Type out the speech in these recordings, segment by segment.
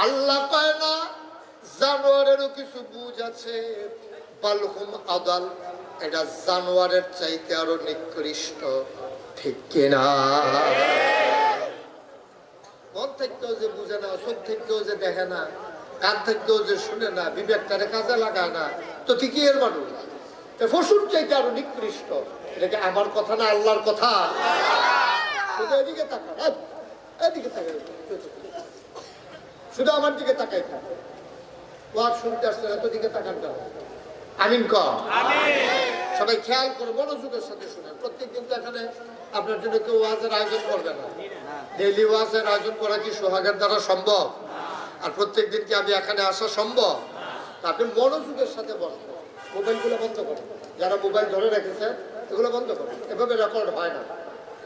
আল্লাহ কয় না জানোয়ারেরও কিছু বুঝ আছে, বালহুম আদাল, এটা জানোয়ারের চাইতে আরো নিকৃষ্ট, ঠিক কিনা? মন থেকেও যে বুঝে না, চোখ থেকেও যে দেখে না, কান থেকেও যে শুনে না, বিবেকটারে কাজে লাগায় না, তো ঠিকই এর মানুষ পশুর চাইতে আরো নিকৃষ্ট। এটাকে আমার কথা না, আল্লাহর কথা। শুধু এদিকে তাকান, এদিকে তাকাই, শুধু আমার দিকে তাকাই থাকে। ওয়াজ শুনতে আসছে, এত দিকে তাকান কেন? আমিন কর। সবাই খেয়াল করে মনোযোগের সাথে শুনেন। প্রত্যেকদিন তো এখানে আপনার জন্য কেউ ওয়াজের আয়োজন করবে না। ডেইলি ওয়াজের আয়োজন করা কি সোহাগের দ্বারা সম্ভব? আর প্রত্যেকদিন কি আমি এখানে আসা সম্ভব? আপনি মনোযোগের সাথে বসবেন। মোবাইলগুলো বন্ধ করেন, যারা মোবাইল ধরে রেখেছেন এগুলো বন্ধ করেন, এভাবে রেকর্ড হয় না।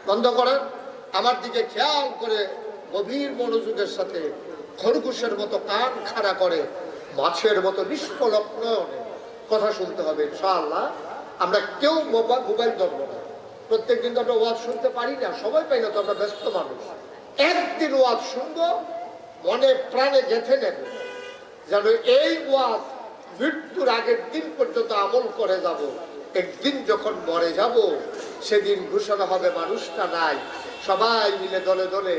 বন্ধ করেন, আমার দিকে খেয়াল করে গভীর মনোযোগের সাথে খরগোশের মতো কান খাড়া করে মাছের মতো নিষ্কলঙ্ক নয়নে কথা শুনতে হবে ইনশাআল্লাহ। আমরা কেউ মোবাইল ধরবো না। প্রত্যেকদিন তো আমরা ওয়াজ শুনতে পারি না, সময় পাই না, তো আমরা ব্যস্ত মানুষ। একদিন ওয়াজ শুনবো, মনে প্রাণে গেঁথে নেব, যেন এই ওয়াজ মৃত্যুর আগের দিন পর্যন্ত আমল করে যাব। একদিন যখন মরে যাব, সেদিন ঘোষণা হবে মানুষটা নাই, সবাই মিলে দলে দলে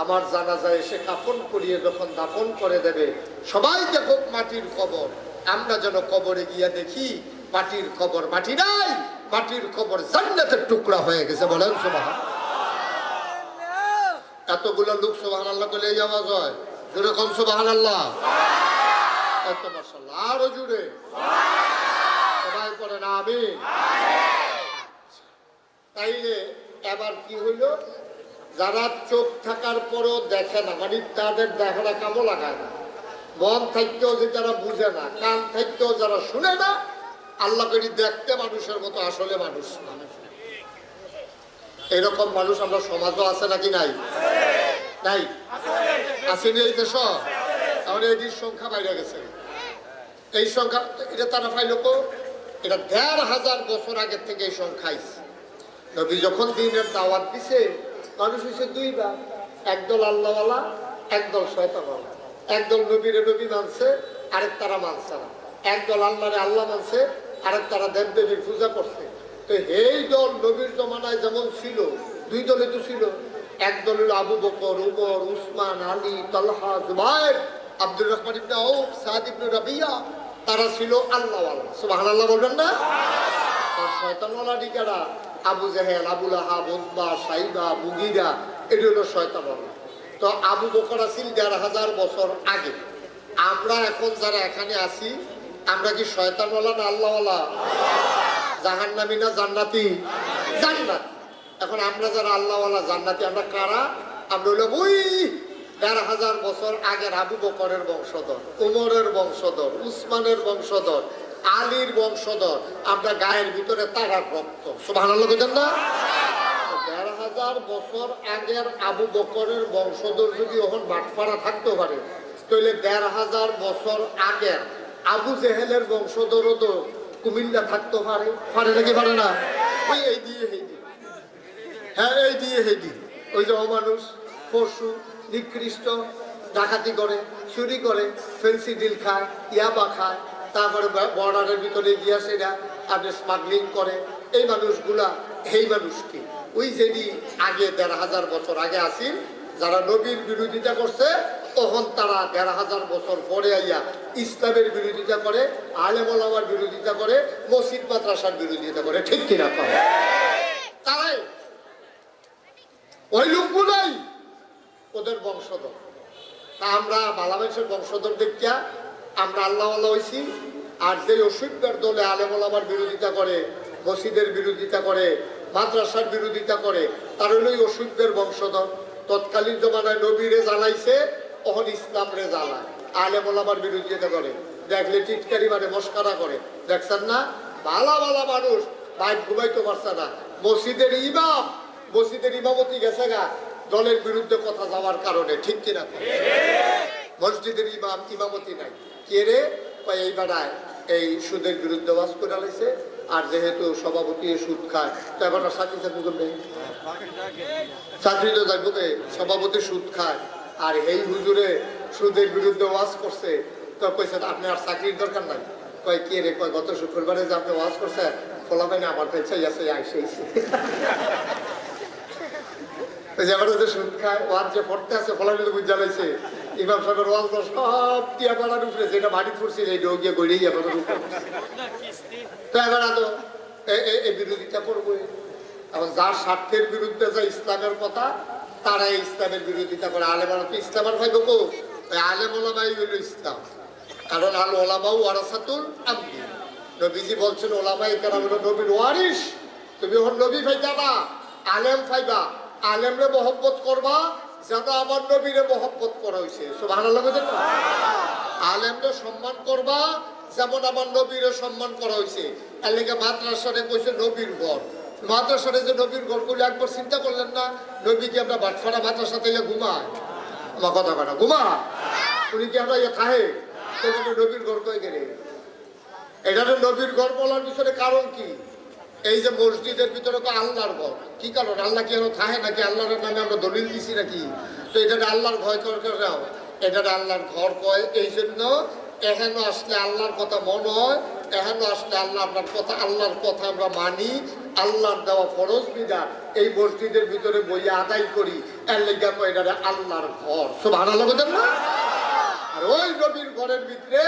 আমার জানাজায় এসে কাফন করিয়ে যখন দাফন করে দেবে, সবাই দেখো মাটির কবর, আমরা যেন কবরে গিয়ে দেখি মাটির কবর মাটি নাই, মাটির কবর জান্নাতের টুকরা হয়ে গেছে। বলেন সুবহান। এতগুলো লোক সুবহানাল্লাহ বলে যাওয়া যায়, জোরে কোন সুবহানাল্লাহ। এত মাশাআল্লাহ, আরো জোরে সবাই পড়েন আমিন। তাইলে এবার কি হইল? যারা চোখ থাকার পরও দেখে না, মানে তাদের দেখাটা কামও লাগায় না, মন থাকতেও যে যারা বুঝে না, কান থাকতেও যারা শুনে না, আল্লাহ করি দেখতে মানুষের মতো, আসলে মানুষ না। এরকম মানুষ আমরা সমাজও আছে নাকি নাই? নাই আসেনি এই দেশ? তাহলে এটির সংখ্যা বাইরে গেছে। এই সংখ্যা এটা তারা পাইল তো, এটা ১,৫০০ বছর আগের থেকে এই সংখ্যা আইছে। নবী যখন দিনের দাওয়াত দিছে, মানুষ হয়েছে দুই ভাগ, একদল আল্লাহওয়ালা, একদল শয়তানওয়ালা। একদল নবীরে নবী মানছে, আরেক তারা মানছে না। একদল আল্লাহরে আল্লাহ মানছে, আরেক তারা দেব দেবীর পূজা করছে। তো এই দল নবীর জমানায় যেমন ছিল, দুই দলে তো ছিল। একদল হলো আবু বকর, উমর, উসমান, আলী, তালহা, জুবায়ের, আব্দুর রহমান ইবনে আউফ, সাদ ইবনে রাবিয়া। তারা ছিল আল্লাহওয়ালা। সুবহানাল্লাহ বলবেন না? আর শয়তানওয়ালা ডিকারা আবু জেহেল, আবুল আহাব, উতবা, সাইবা, মুগিরা, এটি হলো শয়তানওয়ালা। তো আবু বকর ছিল ১,৫০০ বছর আগে। আমরা এখন যারা এখানে আছি, আমরা কি শয়তানওয়ালা না আল্লাহওয়ালা? জাহান্নামী না জান্নাতি? জান্নাতি। এখন আমরা যারা আল্লাহওয়ালা জান্নাতি, আমরা কারা? আমরা হলো ওই ১,৫০০ বছর আগের আবু বকরের বংশধর, উমরের বংশধর, উসমানের বংশধর, আলীর বংশধর। আমরা গায়ের ভিতরে তারার রক্ত। সুবহানাল্লাহ বলেন না? ১,৫০০ বছর আগের আবু বকরের বংশধর যদি এখন বাটপাড়া থাকতে পারে, তাহলে ১,৫০০ বছর আগের আবু জেহেলের বংশধরও তো কুমিল্লা থাকতে পারে। পারে নাকি পারে না? ওই এই দিয়ে এই দিয়ে, হ্যাঁ এই দিয়ে এই দিয়ে, ওই যে অমানুষ, পশু, নিকৃষ্ট, ডাকাতি করে, চুরি করে, ফেন্সি ডিল খায়, ইয়াবা খায়, তারপরে বর্ডারের ভিতরে গিয়া সেটা আপনি স্মাগলিং করে। এই মানুষগুলা, এই মানুষ কি? ওই যেটি আগে ১,৫০০ বছর আগে আসিল, যারা নবীর বিরোধিতা করছে, তখন তারা ১,৫০০ বছর পরে আইয়া ইসলামের বিরোধিতা করে, আলেম ওলামার বিরোধিতা করে, মসজিদ মাদ্রাসার বিরোধিতা করে। ঠিক কিনা? তারাই ওই লোকগুলাই ওদের বংশধর। তা আমরা বালামেশের বংশধর দেখিয়া আমরা আল্লাহ আল্লাহ হইছি। আর যে অসুবিধার দলে আলেম ওলামার বিরোধিতা করে, মসজিদের বিরোধিতা করে, মাদ্রাসার বিরোধিতা করে, তার হলো অসুবিধার বংশধর। তৎকালীন জমানায় নবীরে জ্বালাইছে, তখন ইসলাম রে জ্বালায়। আলেম ওলামার বিরোধিতা করে, দেখলে টিটকারি মানে মস্কারা করে। দেখছেন না? ভালা ভালা মানুষ বাইক ঘুমাইতে পারছে না। মসজিদের ইমাম, মসজিদের ইমামতি গেছে গা দলের বিরুদ্ধে কথা যাওয়ার কারণে। ঠিক কিনা? মসজিদের ইমাম ইমামতি নাই। কে রে? এই বেড়ায় এই সুদের বিরুদ্ধে ওয়াজ করে আলাইছে। আর যেহেতু সভাপতি সুদ খায়, তো এবার চাকরি চাকরি করবে, চাকরি তো থাকবে, সভাপতি সুদ খায়। আর এই হুজুরে সুদের বিরুদ্ধে ওয়াজ করছে, তো কইছে আপনি আর চাকরির দরকার নাই। কয় কে রে? কয় গত শুক্রবারে যে আপনি ওয়াজ করছেন ফলা পাইনি আমার কাছে আছে আইসেছে। ওই যে আমার যে সুদ খায় ওয়াজ যে পড়তে আছে ফলা কিন্তু বুঝা লাইছে ইমাম সাহেবের ওয়াজ সব টিয়া পাড়ার উপরে যেটা মাটি ফুটছে এই গিয়ে গড়িয়ে যাবে। তো এবার আদৌ এই বিরোধিতা করবো। এখন যার স্বার্থের বিরুদ্ধে যা ইসলামের কথা তারা ইসলামের বিরোধিতা করে। আলেমারা তো ইসলামের ভাই গো, ওই আলেম ওলামাই হইল ইসলাম। কারণ আল ওলামাউ ওয়ারাসাতুল আম্বিয়া, নবীজি বলছেন ওলামাই কেরাম হলো নবীর ওয়ারিস। তুমি ওর নবী ফাইবা না, আলেম ফাইবা। আলেমরে মহব্বত করবা যেন আমার নবীরে মহব্বত করা হয়েছে। সুবহানাল্লাহ। আলেমরে সম্মান করবা যেমন আমার নবীরে সম্মান করা হয়েছে। এর লেগে মাদ্রাসারে কইছে নবীর ঘর। মাদ্রাসারে যে নবীর ঘর করলে একবার চিন্তা করলেন না, নবী কি আমরা বাটফাড়া মাদ্রাসা থেকে ঘুমায়? আমার কথা কথা ঘুমা উনি কি আমরা ইয়ে থাহে নবীর ঘর কয়ে গেলে? এটা নবীর ঘর বলার পিছনে কারণ কি? এই যে মসজিদের ভিতরে তো আল্লাহর ঘর, কি কারণ? আল্লাহ কি এখনো থাহে নাকি? আল্লাহর নামে আমরা দলিল দিছি নাকি? তো এটা আল্লাহর ভয় করে নাও, এটা আল্লাহর ঘর কয়। এই জন্য এখানে আসলে আল্লাহর কথা মনে হয়, এখানে আসলে আল্লাহ আপনার কথা আল্লাহর কথা আমরা মানি, আল্লাহর দেওয়া ফরজ বিধান এই মসজিদের ভিতরে বইয়ে আদায় করি। এর লেগে কয় এটা আল্লাহর ঘর। সুবহানাল্লাহ বলেন না? আর ওই নবীর ঘরের ভিতরে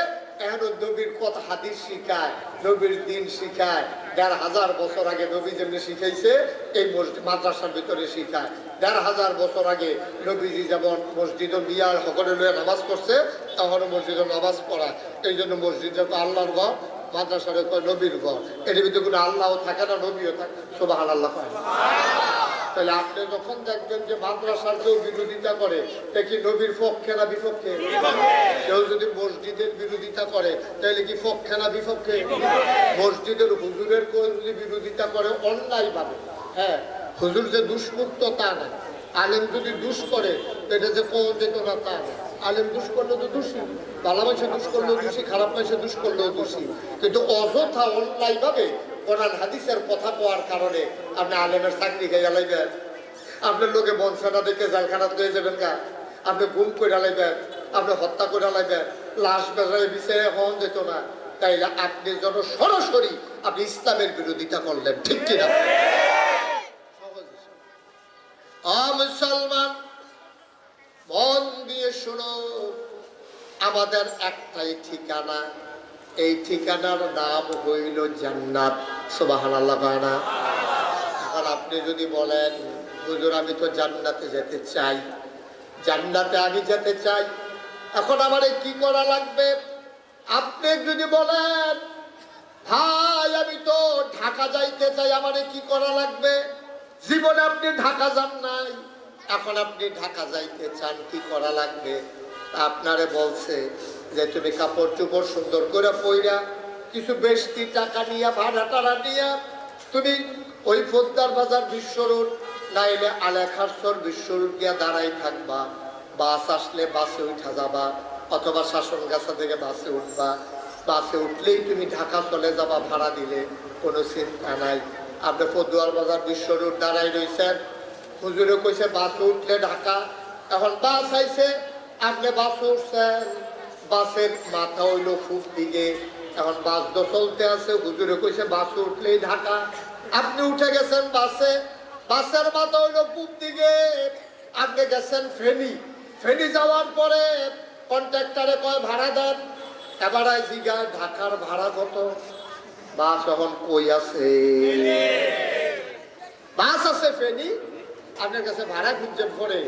এখন নবীর কথা হাদিস শিখায়, নবীর দিন শিখায়। ১৫০০ বছর আগে নবী যেমনি শিখাইছে এই মাদ্রাসার ভিতরে শিখায়। ১৫০০ বছর আগে নবীজি যেমন মসজিদ মিয়ার সকলে লইয়া নামাজ পড়ছে, তখনও মসজিদে নামাজ পড়া। এই জন্য মসজিদে তো আল্লাহর ঘর, মাদ্রাসারে তো নবীর ঘর। এর ভিতরে কোনো আল্লাহও থাকে না, নবীও থাকে। সুবহানাল্লাহ। তাহলে আপনি যখন দেখবেন যে মাদ্রাসার কেউ বিরোধিতা করে, তা কি নবীর পক্ষে না বিপক্ষে? কেউ যদি মসজিদের বিরোধিতা করে তাহলে কি পক্ষে না বিপক্ষে? মসজিদের হুজুরের কেউ যদি বিরোধিতা করে অন্যায় ভাবে, হ্যাঁ, হুজুর যে দুষ্মুক্ত তা না। আলেম যদি দুষ করে এটা যে কোন যেত না তা না। আলেম দুষ করলে তো দোষী, ভালো মানুষে দুষ করলেও দোষী, খারাপ মানুষে দুষ করলেও দোষী। কিন্তু অযথা অন্যায় ভাবে কোরআন হাদিসের কথা কোয়ার কারণে আপনি আলেমের চাকরি খেয়ে লাইবেন, আপনার লোকে বঞ্চনা দেখে জেলখানা হয়ে যাবেন গা, আপনি গুম করে লাইবেন, আপনি হত্যা করে লাইবেন, লাশ বেজায় বিষয়ে হন যেত না। তাইলে আপনি যেন সরাসরি আপনি ইসলামের বিরোধিতা করলেন, ঠিক কিনা? মুসলমান মন দিয়ে শোনো, আমাদের একটাই ঠিকানা, এই ঠিকানার নাম হইল জান্নাত। সুবহানাল্লাহ। না এখন আপনি যদি বলেন হুজুর আমি তো জান্নাতে যেতে চাই, জান্নাতে আমি যেতে চাই, এখন আমার কি করা লাগবে? আপনি যদি বলেন ভাই আমি তো ঢাকা যাইতে চাই, আমার কি করা লাগবে? জীবনে আপনি ঢাকা যান নাই, এখন আপনি ঢাকা যাইতে চান, কি করা লাগবে? আপনারে বলছে যে তুমি কাপড় চোপড় সুন্দর করে পইরা কিছু বেশি টাকা নিয়ে ভাড়া টাড়া নিয়ে তুমি ওই ফোদ্দার বাজার বিশ্ব রোড নাইলে আলেখারসর বিশ্ব রোড গিয়া দাঁড়াই থাকবা। বাস আসলে বাসে উঠা যাবা, অথবা শাসনগাছা থেকে বাসে উঠবা। বাসে উঠলেই তুমি ঢাকা চলে যাবা, ভাড়া দিলে কোনো চিন্তা নাই। আপনি ফতুয়ার বাজার বিশ্ব রোড দাঁড়াই রয়েছেন, হুজুরে কইছে বাসে উঠলে ঢাকা। এখন বাস আইছে, আপনি বাসে উঠছেন, বাসের মাথা হইল খুব দিকে, এখন বাস তো চলতে আছে, হুজুরে কইছে বাসে উঠলেই ঢাকা। আপনি উঠে গেছেন বাসে, বাসের মাথা হইল পূব দিকে, আপনি গেছেন ফেনী। ফেনী যাওয়ার পরে কন্ট্রাক্টরে কয় ভাড়া দেন, এবারে জিগা ঢাকার ভাড়া কত? বাস এখন কই আছে? বাস আছে ফেনী, আপনার কাছে ভাড়া খুঁজছেন পরে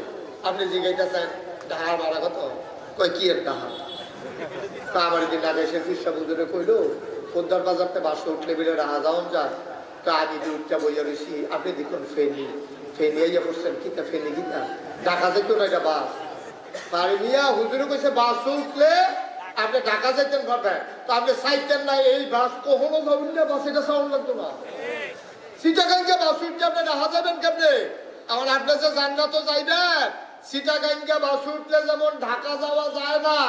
আপনি জিগাইতেছেন ঢাকার ভাড়া কত? কয় কি এর ঢাকা? তা আমার দিন আগে এসে ফিরসা বুঝে কইলো ফোদ্দার বাজারতে বাসে উঠলে বেড়ে রাহা যাওয়ান যায়। তো আমি দুধটা বইয়া রয়েছি, আপনি দেখুন ফেনী। ফেনী আইয়া পড়ছেন কিতা? ফেনী কিতা? ঢাকা যেত না, এটা বাস। বাড়ি নিয়া হুজুরে কইছে বাস উঠলে আপনি ঢাকা যেতেন ঘটে, তো আপনি চাইতেন না এই বাস কখনো যাবেন না, বাস এটা সাউন্ড লাগতো না। সিটাগাঙ্গে বাস উঠলে আপনি ঢাকা যাবেন কেমনে? এখন আপনি যে জান্নাত যাইবেন, সিটাগাঙ্গে বাস উঠলে যেমন ঢাকা যাওয়া যায় না,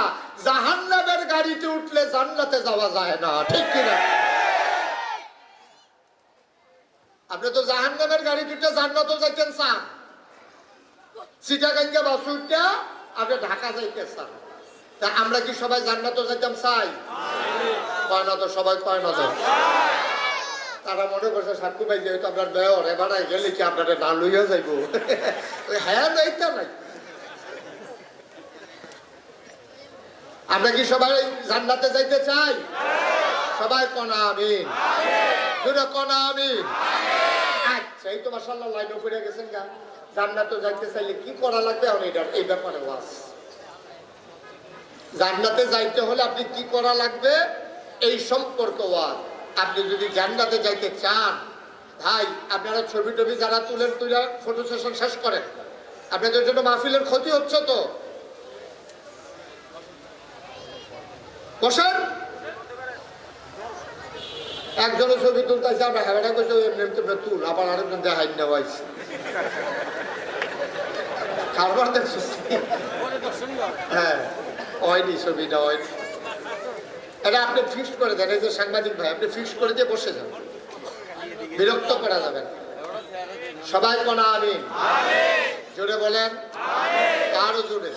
জাহান্নামের গাড়িতে উঠলে জান্নাতে যাওয়া যায় না, ঠিক কিনা? আপনি তো জাহান্নামের গাড়িতে উঠলে জান্নাতও যাইতেন চান, সিটাগাঙ্গে বাস উঠলে আপনি ঢাকা যাইতে চান। তা আমরা কি সবাই জান্নাতে যাইতাম চাই? কয় না তো, সবাই কয় না তো। তারা মনে করছে সাক্ষী ভাই যেহেতু আপনার বেয়র এবার গেলে কি আপনারা না লইয়া যাইব, হ্যাঁ যাইতা নাই। আমরা কি সবাই জান্নাতে যাইতে চাই? সবাই কনা আমিন, জোরে কনা আমিন। আচ্ছা, এই তো মাশাআল্লাহ লাইনও পড়ে গেছেন গা। জান্নাতে যাইতে চাইলে কি করা লাগবে এখন এই ব্যাপারে ওয়াজ। জান্নাতে যাইতে হলে আপনি কি করা লাগবে এই সম্পর্ক ওয়াজ। আপনি যদি জান্নাতে যাইতে চান, ভাই আপনারা ছবি টবি যারা তুলে ফটো সেশন শেষ করেন, আপনাদের জন্য মাহফিলের ক্ষতি হচ্ছে তো। বসেন, একজনের ছবি তুলতেছে, আমরা হেবাটা করছি এমনি তুল, আবার আরেকজন দেখাই নেওয়াইছি কারবার দেখছি। হ্যাঁ হয়নি, ছবিটা হয়নি। এটা আপনি ফিক্সড করে দেন, এই যে সাংবাদিক ভাই আপনি ফিক্সড করে দিয়ে বসে যান, বিরক্ত করা যাবে না। সবাই কোনা আমিন, জোরে বলেন, আরো জোরে।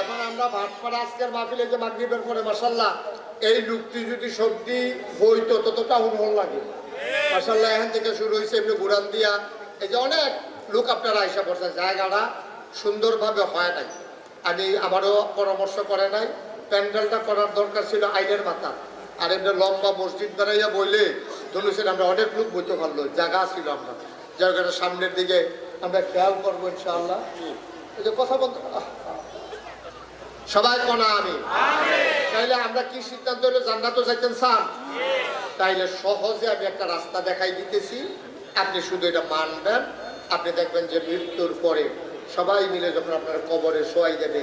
এখন আমরা ভাটপাড়া আজকের মাহফিলে যে মাগরিবের পরে মাশাআল্লাহ এই লোকটি যদি সত্যি বইতো ততটা অনুভব লাগে। মাশাআল্লাহ এখান থেকে শুরু হয়েছে এমনি ঘুরান দিয়া, এই যে অনেক লোক আপনারা আইসা পড়ছেন। জায়গাটা সুন্দরভাবে হয় নাই, আমি আমারও পরামর্শ করে নাই। প্যান্ডেলটা করার দরকার ছিল আইনের মাথা, আর এমনি লম্বা মসজিদ বেড়াইয়া বইলে ধনুষের আমরা অনেক লোক বইতে পারলো, জায়গা ছিল। আমরা জায়গাটা সামনের দিকে আমরা খেয়াল করবো ইনশাআল্লাহ। এই যে কথা বলতে সবাই কোনা আমি, তাইলে আমরা কি সিদ্ধান্ত হলো? জান্নাতে যাইতেন চান? তাইলে সহজে আমি একটা রাস্তা দেখাই দিতেছি, আপনি শুধু এটা মানবেন। আপনি দেখবেন যে মৃত্যুর পরে সবাই মিলে যখন আপনার কবরে শোয়াই দেবে,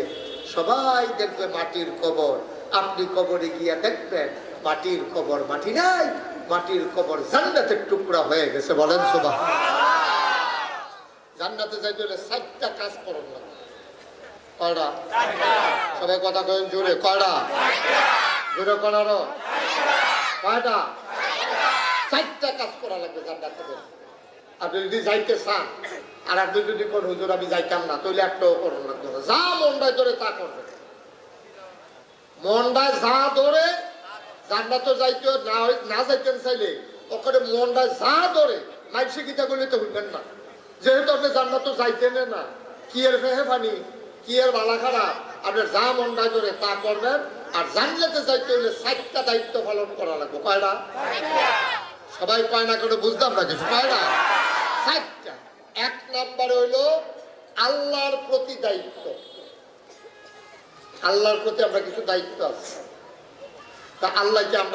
সবাই দেখবে মাটির কবর। আপনি কবরে গিয়া দেখবেন মাটির কবর মাটি নাই, মাটির কবর জান্নাতের টুকরা হয়ে গেছে। বলেন সুবহানাল্লাহ। জান্নাতে যাইতে হলে 4টা কাজ করুন না। কয়টা? সবাই কথা কয়েন জোরে, কয়টা? জোরে করারও কয়টা? 4টা কাজ করা লাগবে জান্নাতে। আপনি যদি যাইতে চান, আর আপনি যদি কোন হুজুর আমি যাইতাম না, তাহলে একটাও করুন লাগবে না। যা মনটায় ধরে তা করবে, মনটায় যা ধরে। জান্নাতে যাইতে না যাইতেন চাইলে ওখানে মনটায় যা ধরে মাইসে গীতা করলে তো হইবেন না। যেহেতু আপনি জান্নাতে যাইতেন না, কি এর ফেহেফানি, কি এর বালা খারাপ, আপনার যা মনটায় ধরে তা করবেন। আর জান্নাতে যাইতে হলে 4টা দায়িত্ব পালন করা লাগবে। কয়টা? সবাই কয় না করে বুঝতাম না কিছু। কয়টা? 4টা। 1 নম্বরে হইল আল্লাহর প্রতি দায়িত্ব। আল্লাহর প্রতি আমরা কিছু দায়িত্ব আছে, তা আল্লাহকে আমরা